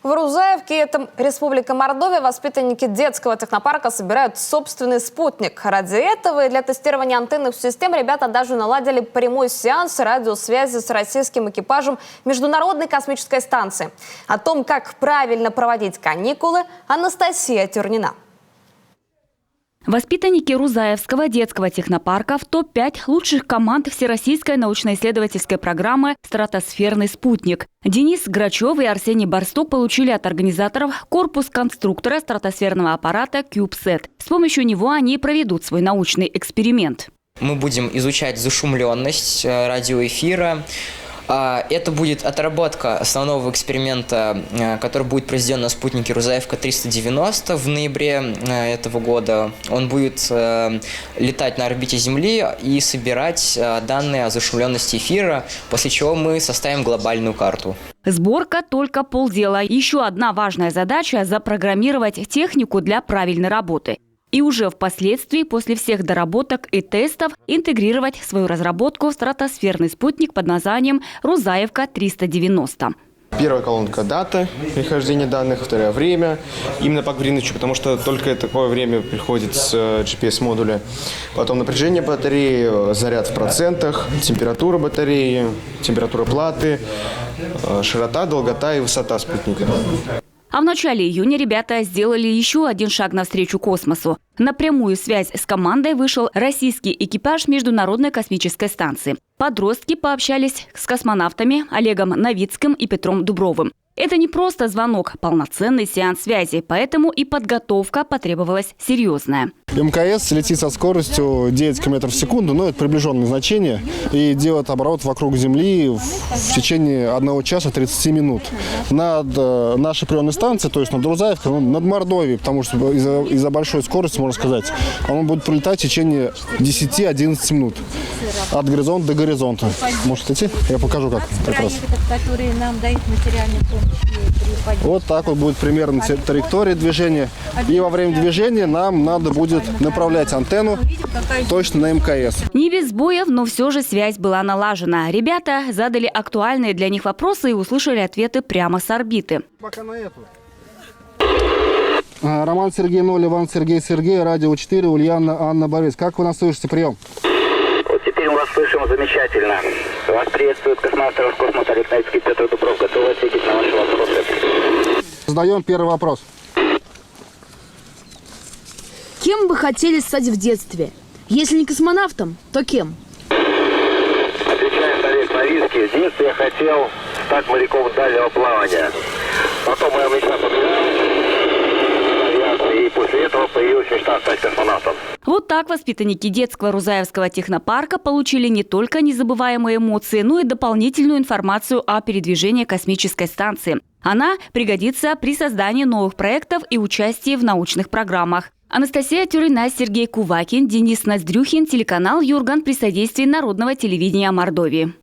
В Рузаевке, это Республика Мордовия, воспитанники детского технопарка собирают собственный спутник. Ради этого и для тестирования антенных систем ребята даже наладили прямой сеанс радиосвязи с российским экипажем Международной космической станции. О том, как правильно проводить каникулы, Анастасия Тюрнина. Воспитанники Рузаевского детского технопарка в топ-5 лучших команд Всероссийской научно-исследовательской программы «Стратосферный спутник». Денис Грачев и Арсений Барстук получили от организаторов корпус конструктора стратосферного аппарата CubeSat. С помощью него они проведут свой научный эксперимент. Мы будем изучать зашумленность радиоэфира. Это будет отработка основного эксперимента, который будет произведен на спутнике Рузаевка-390 в ноябре этого года. Он будет летать на орбите Земли и собирать данные о зашумленности эфира, после чего мы составим глобальную карту. Сборка только полдела. Еще одна важная задача – запрограммировать технику для правильной работы. И уже впоследствии, после всех доработок и тестов, интегрировать свою разработку в стратосферный спутник под названием «Рузаевка-390». Первая колонка – дата прихождения данных, вторая – время, именно по Гринвичу, потому что только такое время приходит с GPS-модуля. Потом напряжение батареи, заряд в процентах, температура батареи, температура платы, широта, долгота и высота спутника. А в начале июня ребята сделали еще один шаг навстречу космосу. На прямую связь с командой вышел российский экипаж Международной космической станции. Подростки пообщались с космонавтами Олегом Новицким и Петром Дубровым. Это не просто звонок, полноценный сеанс связи, поэтому и подготовка потребовалась серьезная. МКС летит со скоростью 9 км в секунду, но это приближенное значение, и делает оборот вокруг Земли в течение 1 часа 30 минут. Над нашей приемной станцией, то есть над Рузаевкой, над Мордовией, потому что из-за большой скорости, можно сказать, он будет пролетать в течение 10-11 минут. От горизонта до горизонта. Может идти? Я покажу, как прекрасно. Которые нам дают материальную помощь. Вот так вот будет примерно траектория движения. И во время движения нам надо будет направлять антенну точно на МКС. Не без сбоев, но все же связь была налажена. Ребята задали актуальные для них вопросы и услышали ответы прямо с орбиты. Пока на эту. Роман Сергей 0, Иван Сергей, радио 4, Ульяна Анна Борис. Как вы нас слышите? Прием. Вот теперь мы вас слышим замечательно. Вас приветствует космонавт Роскосмоса Олег Новицкий, Петр Дубров. Готовы ответить на ваши вопросы. Задаем первый вопрос. Кем вы хотели стать в детстве? Если не космонавтом, то кем? Отвечает Олег Новицкий. В детстве я хотел стать моряком дальнего плавания. Потом моя мечта поменялась. И после этого появилась мечта стать космонавтом. Вот так воспитанники детского Рузаевского технопарка получили не только незабываемые эмоции, но и дополнительную информацию о передвижении космической станции. Она пригодится при создании новых проектов и участии в научных программах. Анастасия Тюрнина, Сергей Кувакин, Денис Ноздрюхин, телеканал Юрган при содействии Народного телевидения Мордовии.